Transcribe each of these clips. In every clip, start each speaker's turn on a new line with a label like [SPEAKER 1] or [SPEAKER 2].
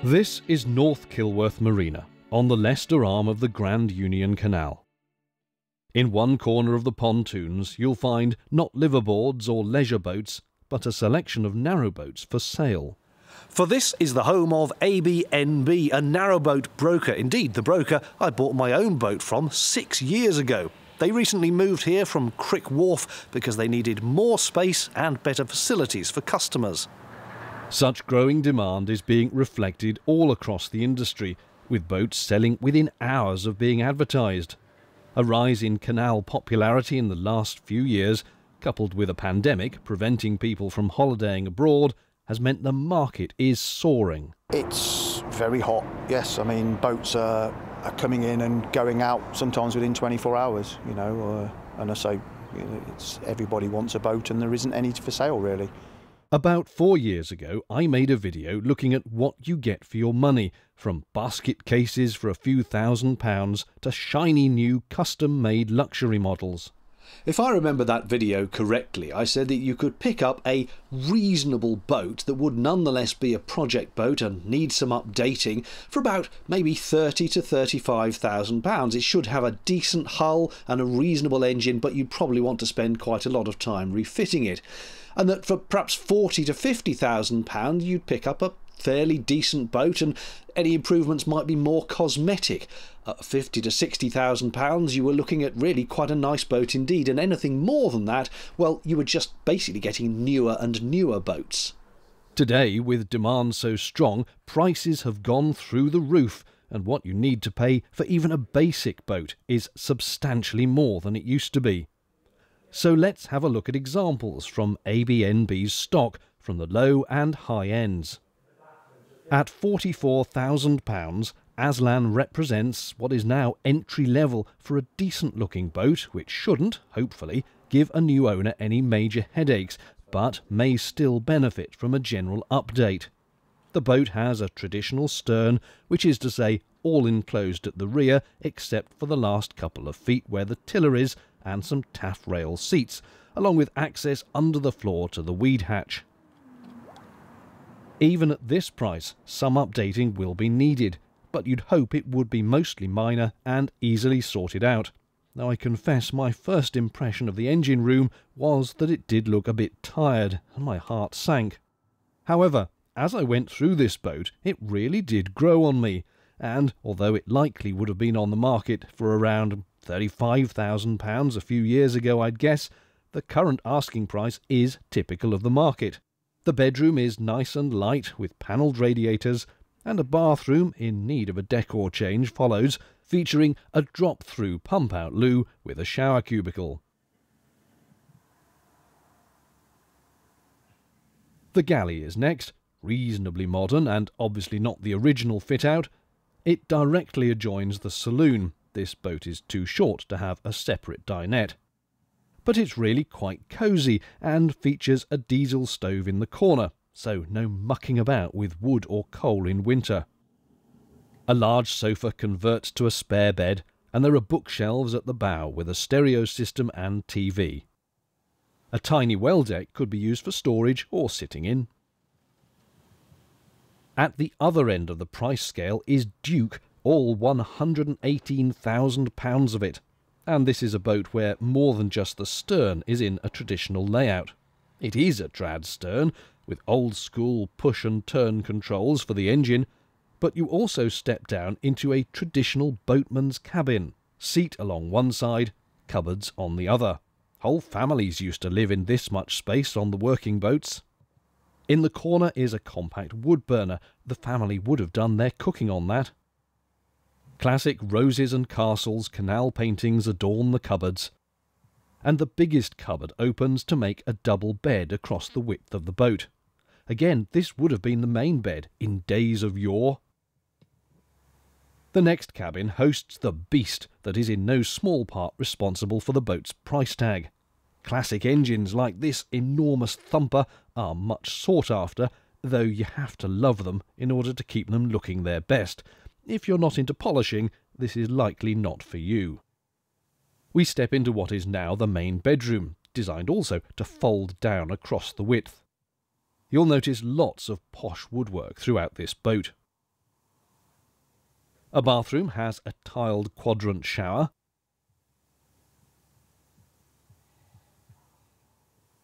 [SPEAKER 1] This is North Kilworth Marina, on the Leicester arm of the Grand Union Canal. In one corner of the pontoons you'll find not liveaboards or leisure boats, but a selection of narrowboats for sale.
[SPEAKER 2] For this is the home of ABNB, a narrowboat broker. Indeed, the broker I bought my own boat from 6 years ago. They recently moved here from Crick Wharf because they needed more space and better facilities for customers.
[SPEAKER 1] Such growing demand is being reflected all across the industry, with boats selling within hours of being advertised. A rise in canal popularity in the last few years, coupled with a pandemic preventing people from holidaying abroad, has meant the market is soaring.
[SPEAKER 3] It's very hot, yes. I mean, boats are coming in and going out sometimes within 24 hours, you know, and I say, everybody wants a boat and there isn't any for sale, really.
[SPEAKER 1] About 4 years ago, I made a video looking at what you get for your money, from basket cases for a few £1,000s to shiny new custom-made luxury models.
[SPEAKER 4] If I remember that video correctly, I said that you could pick up a reasonable boat that would nonetheless be a project boat and need some updating for about maybe £30,000 to £35,000. It should have a decent hull and a reasonable engine, but you'd probably want to spend quite a lot of time refitting it. And that for perhaps £40,000 to £50,000 you'd pick up a fairly decent boat, and any improvements might be more cosmetic. At £50,000 to £60,000 you were looking at really quite a nice boat indeed, and anything more than that, well, you were just basically getting newer and newer boats.
[SPEAKER 1] Today, with demand so strong, prices have gone through the roof, and what you need to pay for even a basic boat is substantially more than it used to be. So let's have a look at examples from ABNB's stock from the low and high ends. At £44,000, Aslan represents what is now entry level for a decent looking boat which shouldn't, hopefully, give a new owner any major headaches, but may still benefit from a general update. The boat has a traditional stern, which is to say all enclosed at the rear except for the last couple of feet where the tiller is, and some taffrail seats, along with access under the floor to the weed hatch. Even at this price, some updating will be needed, but you'd hope it would be mostly minor and easily sorted out. Now I confess my first impression of the engine room was that it did look a bit tired, and my heart sank. However, as I went through this boat, it really did grow on me, and although it likely would have been on the market for around £35,000 a few years ago, I'd guess, the current asking price is typical of the market. The bedroom is nice and light with panelled radiators, and a bathroom in need of a decor change follows, featuring a drop-through pump-out loo with a shower cubicle. The galley is next, reasonably modern and obviously not the original fit-out. It directly adjoins the saloon. This boat is too short to have a separate dinette. But it's really quite cosy and features a diesel stove in the corner, so no mucking about with wood or coal in winter. A large sofa converts to a spare bed, and there are bookshelves at the bow with a stereo system and TV. A tiny well deck could be used for storage or sitting in. At the other end of the price scale is Duke, all £118,000 of it. And this is a boat where more than just the stern is in a traditional layout. It is a trad stern, with old-school push and turn controls for the engine, but you also step down into a traditional boatman's cabin, seat along one side, cupboards on the other. Whole families used to live in this much space on the working boats. In the corner is a compact wood burner. The family would have done their cooking on that. Classic roses and castles canal paintings adorn the cupboards, and the biggest cupboard opens to make a double bed across the width of the boat. Again, this would have been the main bed in days of yore. The next cabin hosts the beast that is in no small part responsible for the boat's price tag. Classic engines like this enormous thumper are much sought after, though you have to love them in order to keep them looking their best. If you're not into polishing, this is likely not for you. We step into what is now the main bedroom, designed also to fold down across the width. You'll notice lots of posh woodwork throughout this boat. A bathroom has a tiled quadrant shower,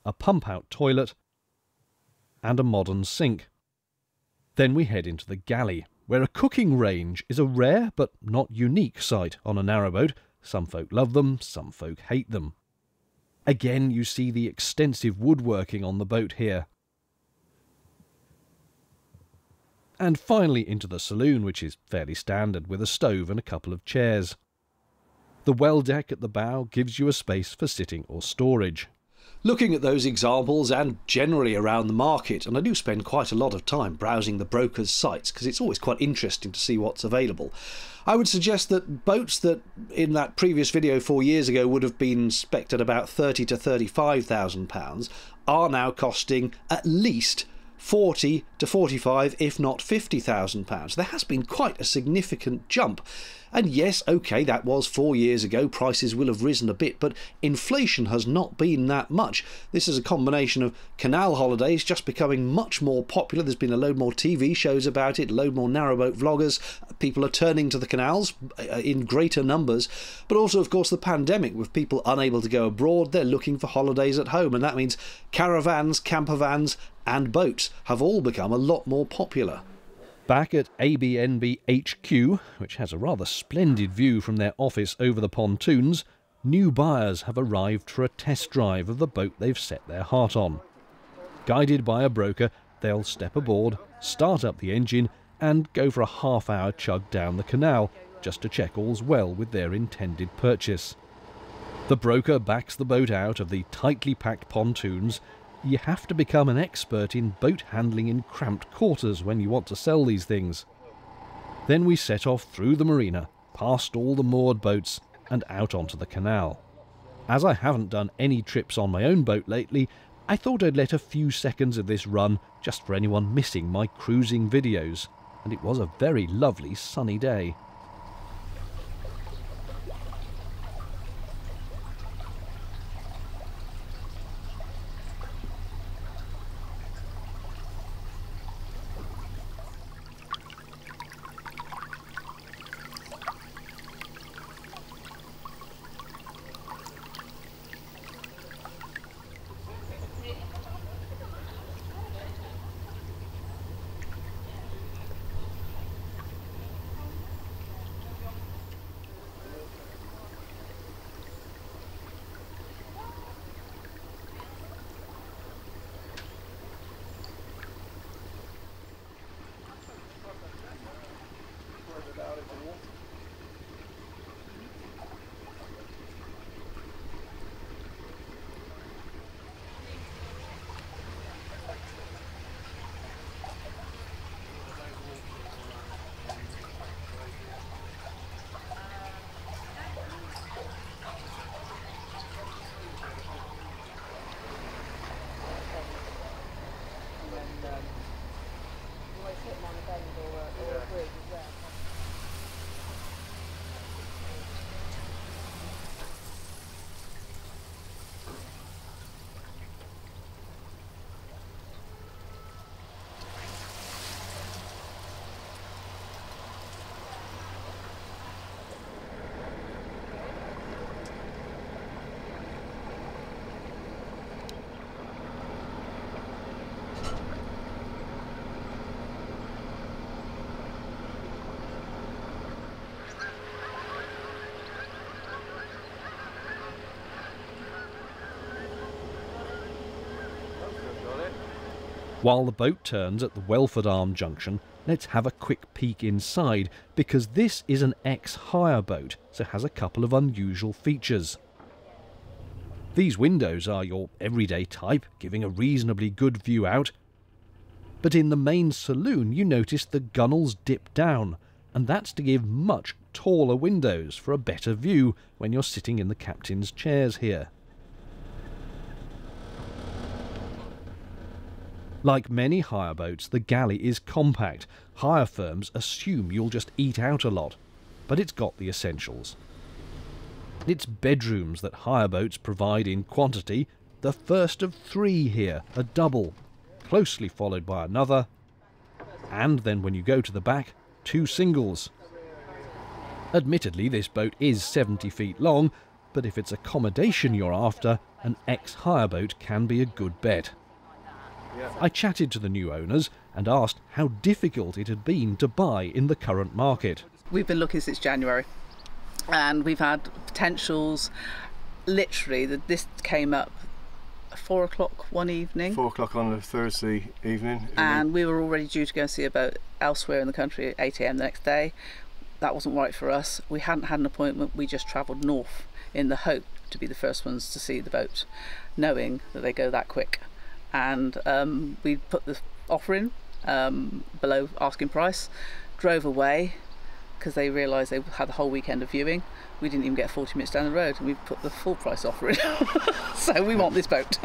[SPEAKER 1] a pump-out toilet, and a modern sink. Then we head into the galley, where a cooking range is a rare but not unique sight on a narrowboat. Some folk love them, some folk hate them. Again, you see the extensive woodworking on the boat here. And finally into the saloon, which is fairly standard, with a stove and a couple of chairs. The well deck at the bow gives you a space for sitting or storage.
[SPEAKER 4] Looking at those examples and generally around the market, and I do spend quite a lot of time browsing the brokers' sites because it's always quite interesting to see what's available, I would suggest that boats that in that previous video 4 years ago would have been spec'd at about £30,000 to £35,000 are now costing at least £40,000 to £45,000, if not £50,000. There has been quite a significant jump. And yes, okay, that was 4 years ago, prices will have risen a bit, but inflation has not been that much. This is a combination of canal holidays just becoming much more popular. There's been a load more TV shows about it, a load more narrowboat vloggers. People are turning to the canals in greater numbers, but also, of course, the pandemic. With people unable to go abroad, they're looking for holidays at home, and that means caravans, camper vans and boats have all become a lot more popular.
[SPEAKER 1] Back at ABNB HQ, which has a rather splendid view from their office over the pontoons, new buyers have arrived for a test drive of the boat they've set their heart on. Guided by a broker, they'll step aboard, start up the engine and go for a half-hour chug down the canal, just to check all's well with their intended purchase. The broker backs the boat out of the tightly packed pontoons. You have to become an expert in boat handling in cramped quarters when you want to sell these things. Then we set off through the marina, past all the moored boats and out onto the canal. As I haven't done any trips on my own boat lately, I thought I'd let a few seconds of this run just for anyone missing my cruising videos, and it was a very lovely sunny day. While the boat turns at the Welford Arm junction, let's have a quick peek inside, because this is an ex-hire boat, so it has a couple of unusual features. These windows are your everyday type, giving a reasonably good view out. But in the main saloon you notice the gunnels dip down, and that's to give much taller windows for a better view when you're sitting in the captain's chairs here. Like many hire boats, the galley is compact. Hire firms assume you'll just eat out a lot, but it's got the essentials. It's bedrooms that hire boats provide in quantity, the first of 3 here, a double, closely followed by another, and then when you go to the back, 2 singles. Admittedly, this boat is 70 feet long, but if it's accommodation you're after, an ex-hire boat can be a good bet. I chatted to the new owners and asked how difficult it had been to buy in the current market.
[SPEAKER 5] We've been looking since January, and we've had potentials. Literally, this came up 4 o'clock one evening.
[SPEAKER 6] 4 o'clock on a Thursday evening.
[SPEAKER 5] And we were already due to go and see a boat elsewhere in the country at 8 AM the next day. That wasn't right for us. We hadn't had an appointment. We just travelled north in the hope to be the first ones to see the boat, knowing that they go that quick. And we put the offer in below asking price, drove away because they realised they had the whole weekend of viewing. We didn't even get 40 minutes down the road, and we put the full price offer in. So we want this boat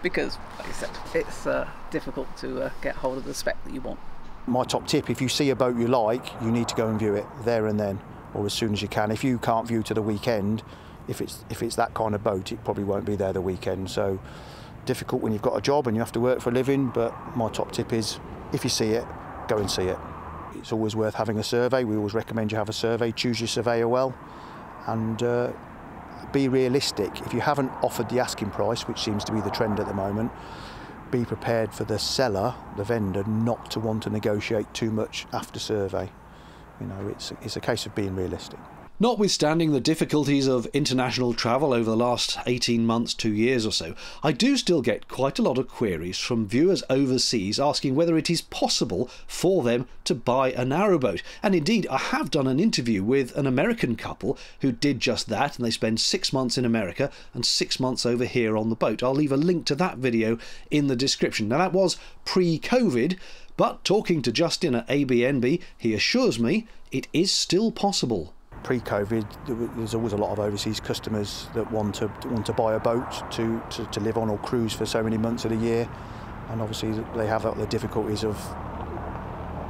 [SPEAKER 5] because, like I said, it's difficult to get hold of the spec that you want.
[SPEAKER 3] My top tip, if you see a boat you like, you need to go and view it there and then, or as soon as you can. If you can't view to the weekend, if it's that kind of boat, it probably won't be there the weekend. So difficult when you've got a job and you have to work for a living, but my top tip is, if you see it, go and see it. It's always worth having a survey. We always recommend you have a survey. Choose your surveyor well, and be realistic. If you haven't offered the asking price, which seems to be the trend at the moment, be prepared for the seller, the vendor, not to want to negotiate too much after survey. You know, it's a case of being realistic.
[SPEAKER 4] Notwithstanding the difficulties of international travel over the last 18 months, 2 years or so, I do still get quite a lot of queries from viewers overseas asking whether it is possible for them to buy a narrowboat. And indeed, I have done an interview with an American couple who did just that, and they spend 6 months in America and 6 months over here on the boat. I'll leave a link to that video in the description. Now, that was pre-COVID, but talking to Justin at ABNB, he assures me it is still possible.
[SPEAKER 3] Pre-COVID, there's always a lot of overseas customers that want to buy a boat to live on or cruise for so many months of the year, and obviously they have the difficulties of,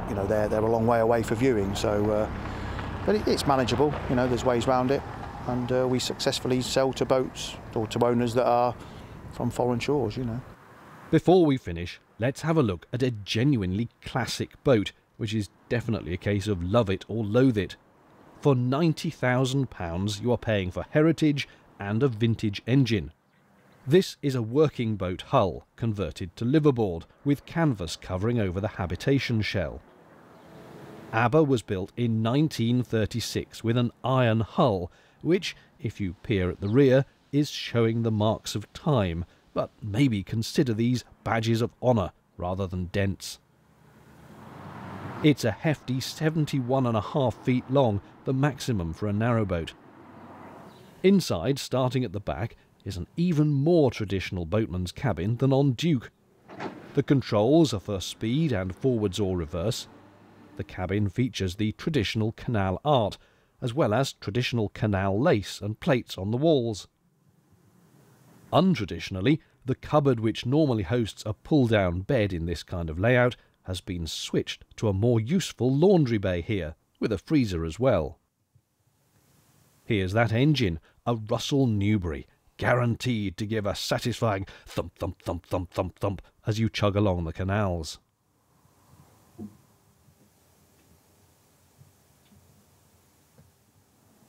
[SPEAKER 3] you know, they're a long way away for viewing. So, but it's manageable. You know, there's ways around it, and we successfully sell to boats or to owners that are from foreign shores. You know.
[SPEAKER 1] Before we finish, let's have a look at a genuinely classic boat, which is definitely a case of love it or loathe it. For £90,000 you are paying for heritage and a vintage engine. This is a working boat hull converted to liveaboard with canvas covering over the habitation shell. ABBA was built in 1936 with an iron hull, which, if you peer at the rear, is showing the marks of time, but maybe consider these badges of honour rather than dents. It's a hefty 71.5 feet long, the maximum for a narrowboat. Inside, starting at the back, is an even more traditional boatman's cabin than on Duke. The controls are for speed and forwards or reverse. The cabin features the traditional canal art, as well as traditional canal lace and plates on the walls. Untraditionally, the cupboard which normally hosts a pull-down bed in this kind of layout has been switched to a more useful laundry bay here, with a freezer as well. Here's that engine, a Russell Newbury, guaranteed to give a satisfying thump, thump, thump, thump, thump, thump as you chug along the canals.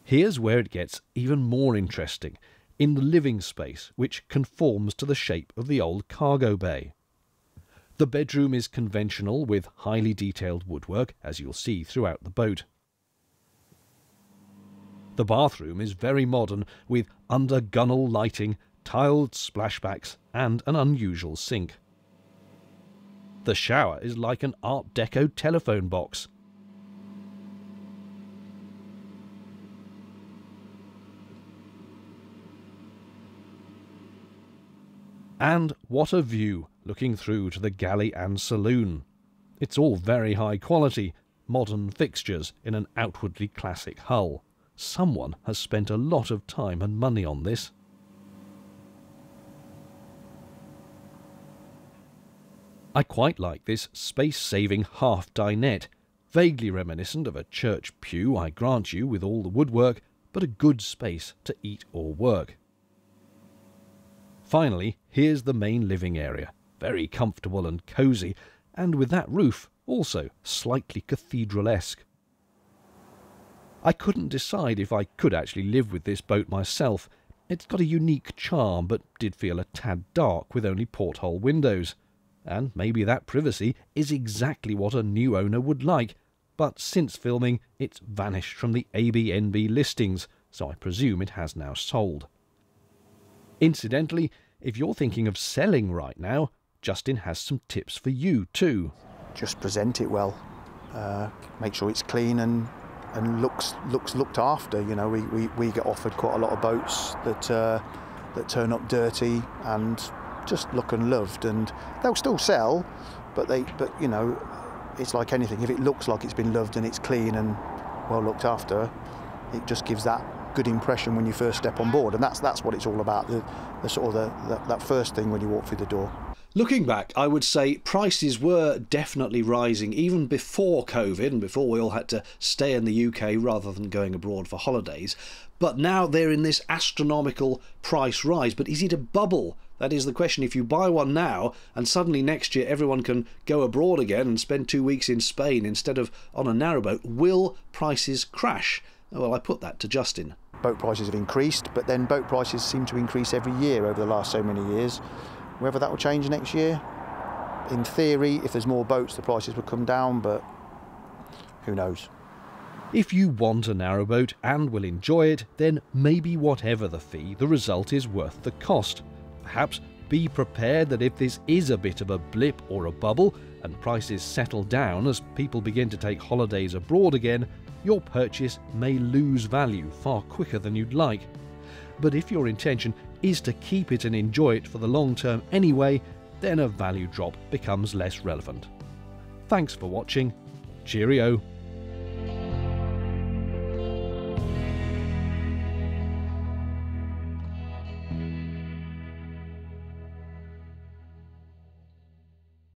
[SPEAKER 1] Here's where it gets even more interesting, in the living space, which conforms to the shape of the old cargo bay. The bedroom is conventional with highly detailed woodwork, as you'll see throughout the boat. The bathroom is very modern with under-gunnel lighting, tiled splashbacks and an unusual sink. The shower is like an Art Deco telephone box. And what a view, looking through to the galley and saloon. It's all very high quality, modern fixtures in an outwardly classic hull. Someone has spent a lot of time and money on this. I quite like this space-saving half dinette, vaguely reminiscent of a church pew, I grant you, with all the woodwork, but a good space to eat or work. Finally, here's the main living area, very comfortable and cosy, and with that roof, also slightly cathedral-esque. I couldn't decide if I could actually live with this boat myself. It's got a unique charm, but did feel a tad dark with only porthole windows. And maybe that privacy is exactly what a new owner would like, but since filming it's vanished from the ABNB listings, so I presume it has now sold. Incidentally, if you're thinking of selling right now, Justin has some tips for you too.
[SPEAKER 3] Just present it well, make sure it's clean and looks looked after. You know, we get offered quite a lot of boats that turn up dirty and just look unloved, and they'll still sell, but you know, it's like anything. If it looks like it's been loved and it's clean and well looked after, it just gives that good impression when you first step on board, and that's what it's all about. The sort of that first thing when you walk through the door.
[SPEAKER 4] Looking back, I would say prices were definitely rising even before COVID and before we all had to stay in the UK rather than going abroad for holidays. But now they're in this astronomical price rise. But is it a bubble? That is the question. If you buy one now and suddenly next year everyone can go abroad again and spend 2 weeks in Spain instead of on a narrowboat, will prices crash? Well, I put that to Justin.
[SPEAKER 3] Boat prices have increased, but then boat prices seem to increase every year over the last so many years. Whether that will change next year, in theory, if there's more boats, the prices will come down, but who knows?
[SPEAKER 1] If you want a narrowboat and will enjoy it, then maybe whatever the fee, the result is worth the cost. Perhaps be prepared that if this is a bit of a blip or a bubble and prices settle down as people begin to take holidays abroad again, your purchase may lose value far quicker than you'd like. But if your intention is to keep it and enjoy it for the long term anyway, then a value drop becomes less relevant. Thanks for watching. Cheerio.